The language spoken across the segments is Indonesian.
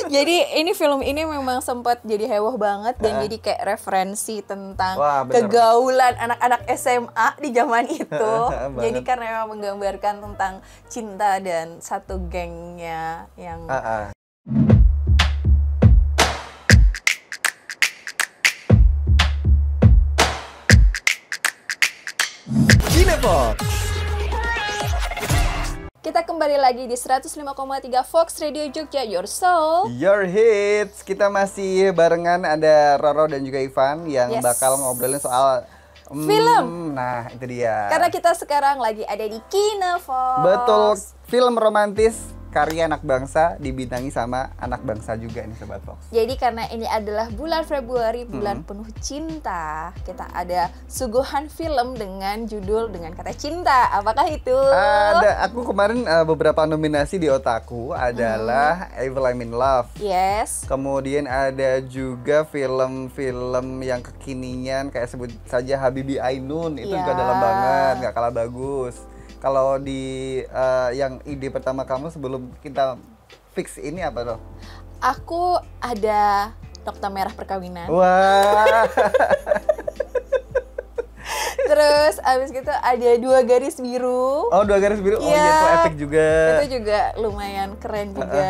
Jadi ini film ini memang sempat jadi heboh banget dan jadi kayak referensi tentang Wah, bener. kegaulan anak-anak SMA di zaman itu. Jadi Banget. karena memang menggambarkan tentang cinta dan satu gengnya yang Cinefox. kita kembali lagi di 105,3 Fox Radio Jogja, Your Soul. Your Hits. Kita masih barengan ada Roro dan juga Ivan yang Yes. bakal ngobrolin soal Film. Nah, itu dia. Karena kita sekarang lagi ada di Cinefox. Betul, film romantis karya anak bangsa dibintangi sama anak bangsa juga nih Sobat Fox. Jadi karena ini adalah bulan Februari, bulan penuh cinta, kita ada suguhan film dengan judul dengan kata cinta. Apakah itu? Ada, aku kemarin beberapa nominasi di otakku adalah Evil I'm in Love. Yes. Kemudian ada juga film-film yang kekinian kayak sebut saja Habibi Ainun, itu juga Ya. dalam banget, nggak kalah bagus. Kalau di yang ide pertama kamu sebelum kita fix ini apa tuh? Aku ada Nokta Merah Perkawinan. Wah, Terus abis gitu ada Dua Garis Biru. oh Dua Garis Biru, oh Iya. iya itu epic juga. Itu juga lumayan keren juga.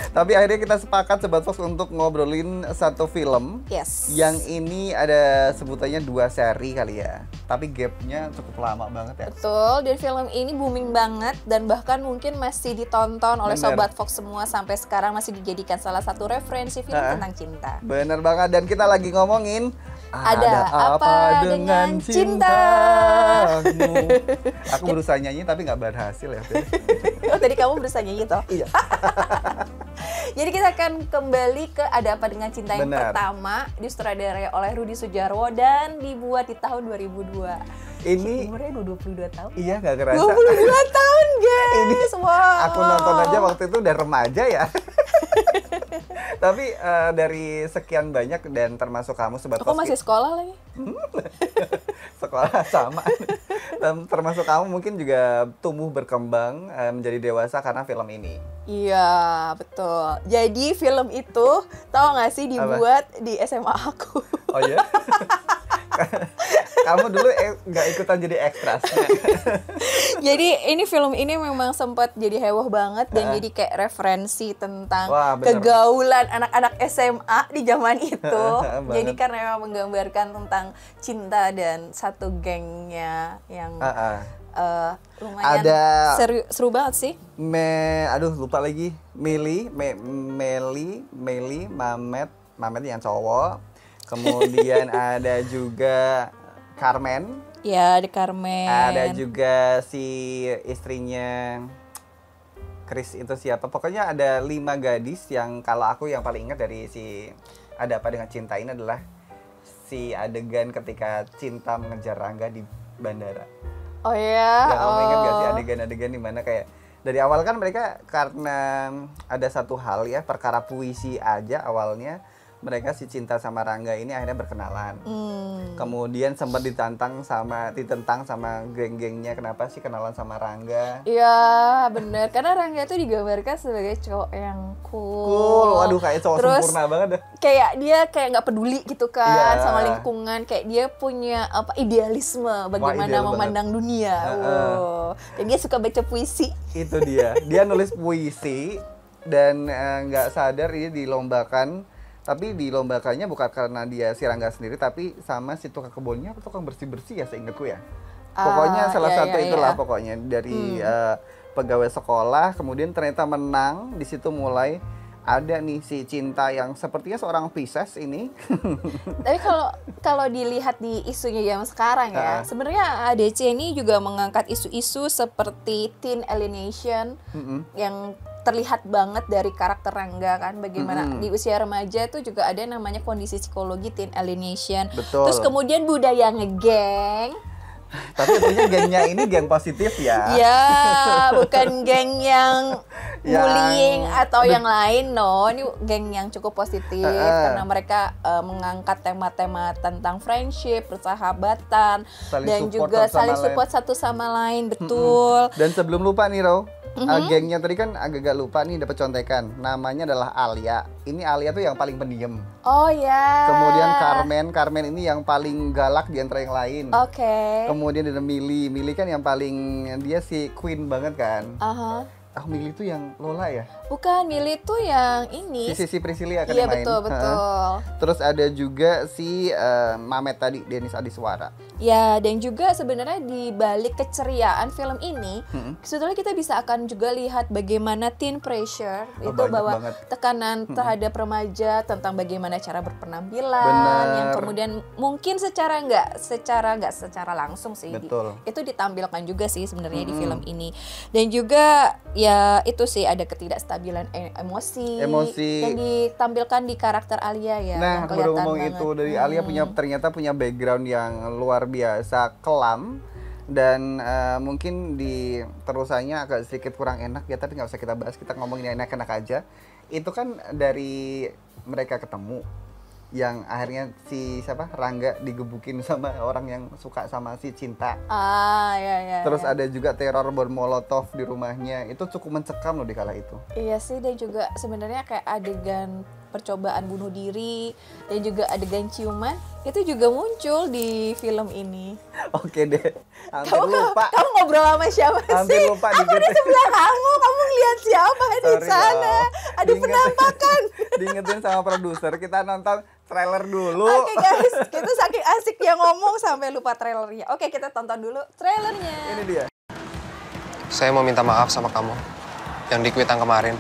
Tapi akhirnya kita sepakat Sobat Fox untuk ngobrolin satu film. Yes. Yang ini ada sebutannya 2 seri kali ya. Tapi gapnya cukup lama banget ya. Betul, dan film ini booming banget dan bahkan mungkin masih ditonton oleh Bener. Sobat Fox semua sampai sekarang, masih dijadikan salah satu referensi film tentang cinta. Bener banget, dan kita lagi ngomongin Ada apa dengan cintamu? Aku berusaha nyanyi tapi nggak berhasil ya. Oh, tadi kamu berusaha nyanyi toh? Iya. Jadi kita akan kembali ke Ada Apa Dengan Cinta yang Benar. pertama, disutradarai oleh Rudi Sudjarwo dan dibuat di tahun 2002. Ini Umurnya 22 tahun. iya nggak kerasa. 22 tahun, guys. Ini Wow. aku nonton aja waktu itu udah remaja ya. Tapi dari sekian banyak dan termasuk kamu Sobat Aku Fox, masih sekolah lagi. sekolah sama. Dan termasuk kamu mungkin juga tumbuh berkembang menjadi dewasa karena film ini. Iya, betul. Jadi film itu, tau gak sih, dibuat di SMA aku. Oh ya? Kamu dulu nggak ikutan jadi ekstrasnya. Jadi ini film ini memang sempat jadi heboh banget dan jadi kayak referensi tentang Wah, bener. kegaulan anak-anak SMA di zaman itu. Banget. Jadi karena memang menggambarkan tentang cinta dan satu gengnya yang lumayan seru banget sih. Aduh lupa lagi. Meli, Mamet yang cowok. Kemudian ada juga Carmen. Ya, ada Carmen. Ada juga si istrinya Chris itu siapa? Pokoknya ada 5 gadis yang kalau aku yang paling ingat dari si Ada Apa Dengan Cinta ini adalah si adegan ketika Cinta mengejar Rangga di bandara. Oh ya. Ya, kamu ingat gak sih adegan-adegan di mana kayak dari awal kan mereka karena ada satu hal ya, perkara puisi aja awalnya mereka si Cinta sama Rangga ini akhirnya berkenalan. Kemudian sempat ditentang sama geng-gengnya, kenapa sih kenalan sama Rangga? Iya, bener. Karena Rangga itu digambarkan sebagai cowok yang Cool, waduh kayak cowok Terus, sempurna banget dah. kayak dia kayak nggak peduli gitu kan Iya. sama lingkungan, kayak dia punya idealisme bagaimana ideal memandang dunia. Wow. Dan dia suka baca puisi. Itu dia nulis puisi dan nggak sadar ini dilombakan. Tapi dilombakannya bukan karena dia si Rangga sendiri, tapi sama si tukang kebunnya atau tukang bersih-bersih ya seingatku ya. Pokoknya salah satu itulah pokoknya dari pegawai sekolah, kemudian ternyata menang. Di situ mulai ada nih si Cinta yang sepertinya seorang Pisces ini. Tapi kalau dilihat di isunya zaman sekarang ya, sebenarnya ADC ini juga mengangkat isu-isu seperti teen alienation yang terlihat banget dari karakter Rangga kan, bagaimana di usia remaja itu juga ada namanya kondisi psikologi teen alienation. Betul. Terus kemudian budaya ngegeng. Tapi tentunya gengnya ini geng positif ya. Ya, bukan geng yang bullying atau yang lain, no. Ini geng yang cukup positif karena mereka mengangkat tema-tema tentang friendship, persahabatan, dan juga saling support satu sama lain, betul. Dan sebelum lupa nih Ro, Gengnya tadi kan agak-agak lupa nih, dapat contekan. Namanya adalah Alia. Ini Alia tuh yang paling pendiam. Oh ya. Kemudian Carmen ini yang paling galak di antara yang lain. Oke. Kemudian ada Millie kan yang paling, dia si queen banget kan. Millie tuh yang Lola ya? Bukan, Millie tuh yang ini. Si Priscilia kan iya, yang main. Iya betul. Terus ada juga si Mamet tadi, Denis Adiswara. Ya, dan juga sebenarnya di balik keceriaan film ini, sebetulnya kita bisa akan juga lihat bagaimana teen pressure itu bahwa tekanan terhadap remaja tentang bagaimana cara berpenampilan, yang kemudian mungkin secara nggak secara langsung sih, itu ditampilkan juga sih sebenarnya di film ini. Dan juga ya itu sih ada ketidakstabilan emosi yang ditampilkan di karakter Alia ya. Nah, baru ngomong itu dari Alia ternyata punya background yang luar biasa kelam, dan mungkin di terusannya agak sedikit kurang enak ya, tapi nggak usah kita bahas, kita ngomongin yang enak-enak aja. Itu kan dari mereka ketemu, yang akhirnya si Rangga digebukin sama orang yang suka sama si Cinta. Ya. Terus ada juga teror bom molotov di rumahnya, itu cukup mencekam loh di kala itu. Iya sih, dan juga sebenarnya kayak adegan percobaan bunuh diri dan juga adegan ciuman itu juga muncul di film ini. Oke deh, lupa. Kamu ngobrol sama siapa sih? Hampir lupa. Aku di sebelah kamu lihat siapa di sana? Ada penampakan. Diingetin sama produser, kita nonton trailer dulu. Oke guys, kita saking asik yang ngomong sampai lupa trailernya. Oke, kita tonton dulu trailernya. Ini dia. Saya mau minta maaf sama kamu yang di Kuitang kemarin.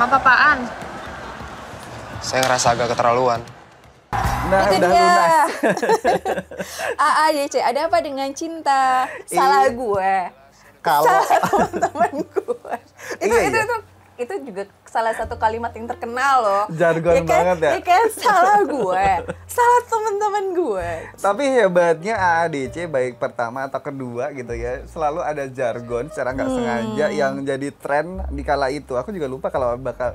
Maaf apaan? Saya ngerasa agak keterlaluan. Nah, itu udah dia. lunas. AADC, ada apa dengan cinta? Salah gue. Kalau teman-teman gue. Itu juga salah satu kalimat yang terkenal loh. Jargon banget ya. Ya kan, salah gue, salah teman-teman gue. Tapi hebatnya AADC baik pertama atau kedua gitu ya, selalu ada jargon secara nggak sengaja yang jadi tren di kala itu. Aku juga lupa kalau bakal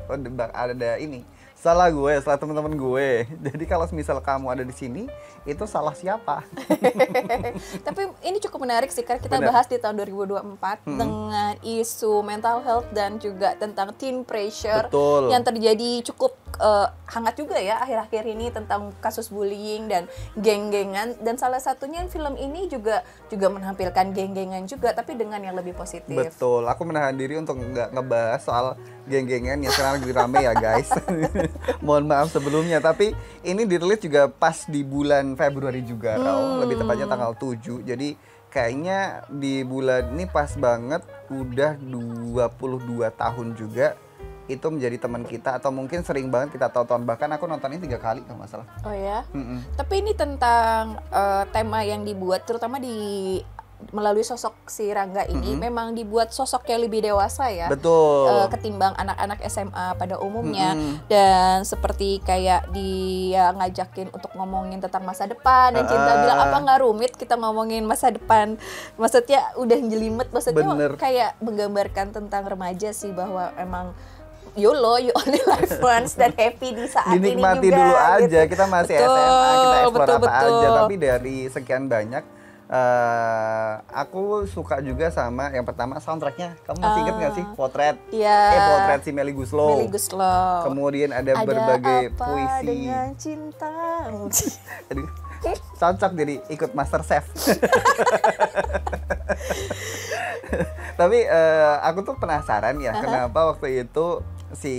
ada ini. Salah gue, salah teman-teman gue. Jadi kalau misal kamu ada di sini, itu salah siapa? Tapi ini cukup menarik sih, karena kita bahas di tahun 2024 dengan isu mental health dan juga tentang teen pressure. Betul. Yang terjadi cukup hangat juga ya akhir-akhir ini, tentang kasus bullying dan geng-gengan. Dan salah satunya film ini juga menampilkan geng-gengan juga, tapi dengan yang lebih positif. Betul, aku menahan diri untuk nggak ngebahas soal geng-gengan yang sekarang lagi rame ya guys. Mohon maaf sebelumnya, tapi ini dirilis juga pas di bulan Februari juga, lebih tepatnya tanggal 7. Jadi kayaknya di bulan ini pas banget, udah 22 tahun juga itu menjadi teman kita, atau mungkin sering banget kita tonton, bahkan aku nonton ini 3 kali kalau nggak salah. Oh ya? Tapi ini tentang tema yang dibuat terutama melalui sosok si Rangga ini memang dibuat sosok yang lebih dewasa ya. Betul. Ketimbang anak-anak SMA pada umumnya. Dan seperti kayak dia ngajakin untuk ngomongin tentang masa depan, dan Cinta bilang, apa nggak rumit kita ngomongin masa depan. Maksudnya udah jelimet, maksudnya kayak menggambarkan tentang remaja sih, bahwa emang YOLO, you only live once, dan happy di saat ini juga. Dinikmati dulu aja, gitu. Kita masih SMA, kita explore apa aja. Tapi dari sekian banyak, aku suka juga sama yang pertama soundtracknya. Kamu masih inget nggak sih Potret? Iya. Potret si Melly Goeslaw. Kemudian ada berbagai apa puisi. Dengan cinta. Cocok jadi ikut Masterchef. Tapi aku tuh penasaran ya, kenapa waktu itu si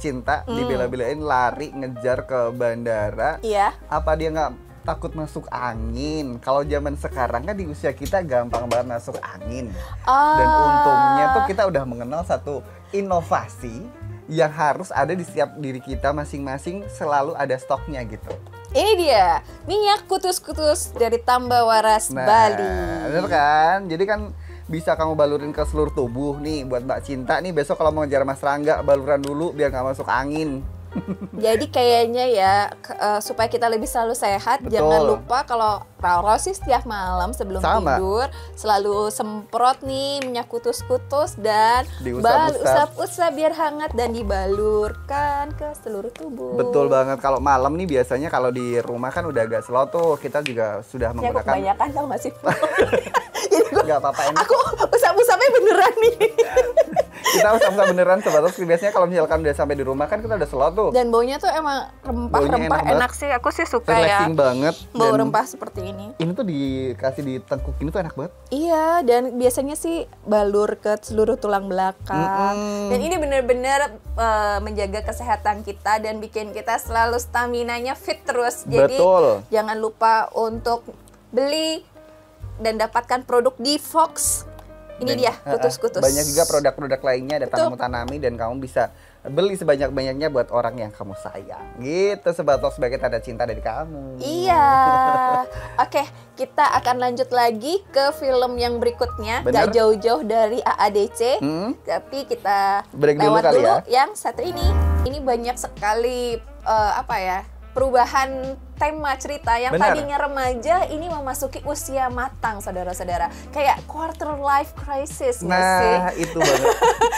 Cinta dibela-belain lari ngejar ke bandara. Iya. Apa dia nggak takut masuk angin? Kalau zaman sekarang kan di usia kita gampang banget masuk angin. Dan untungnya tuh kita udah mengenal satu inovasi yang harus ada di setiap diri kita masing-masing, selalu ada stoknya gitu. Ini dia, minyak kutus-kutus dari Tambah Waras Bali. Bener kan? Jadi kan bisa kamu balurin ke seluruh tubuh nih. Buat Mbak Cinta nih, besok kalau mau ngejar Mas Rangga, baluran dulu biar nggak masuk angin. Jadi kayaknya ya, supaya kita lebih selalu sehat, jangan lupa kalau Rara sih setiap malam sebelum tidur selalu semprot nih minyak kutus-kutus dan usap-usap biar hangat dan dibalurkan ke seluruh tubuh. Betul banget. Kalau malam nih biasanya kalau di rumah kan udah agak slow tuh, kita juga sudah menggunakan. Kebanyakan tau gak sih? Nggak apa-apa, enak. Aku usap-usapnya beneran nih. Kita usap-usap beneran Sobat Talks. Biasanya kalau misalkan udah sampai di rumah kan kita udah slot tuh. Dan baunya tuh emang rempah-rempah enak sih. Aku sih suka ya. Relaxing banget. Bau Dan rempah seperti ini. ini tuh dikasih di tengkuk ini tuh enak banget. Iya, dan biasanya sih balur ke seluruh tulang belakang. Dan ini bener-bener menjaga kesehatan kita dan bikin kita selalu staminanya fit terus. Jadi Betul. jangan lupa untuk beli dan dapatkan produk di Fox. Ini Dan, dia, kutus-kutus. Banyak juga produk-produk lainnya ada Betul. Tanam Tanami dan kamu bisa beli sebanyak-banyaknya buat orang yang kamu sayang. Gitu Sobat Talks, sebagai tanda cinta dari kamu. Iya. Oke, kita akan lanjut lagi ke film yang berikutnya. Bener. Gak jauh-jauh dari AADC. Hmm? Tapi kita Break dulu lewat kali dulu ya. yang satu ini. Ini banyak sekali perubahan tema cerita yang Benar. tadinya remaja ini memasuki usia matang, saudara-saudara. Kayak quarter life crisis nggak sih? Nah, itu banget.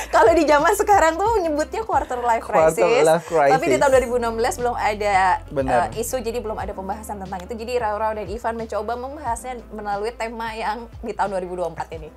Kalau di zaman sekarang tuh nyebutnya quarter life Quarter crisis. life crisis. Tapi di tahun 2016 belum ada Benar. isu, jadi belum ada pembahasan tentang itu. Jadi Rao dan Ivan mencoba membahasnya melalui tema yang di tahun 2024 ini.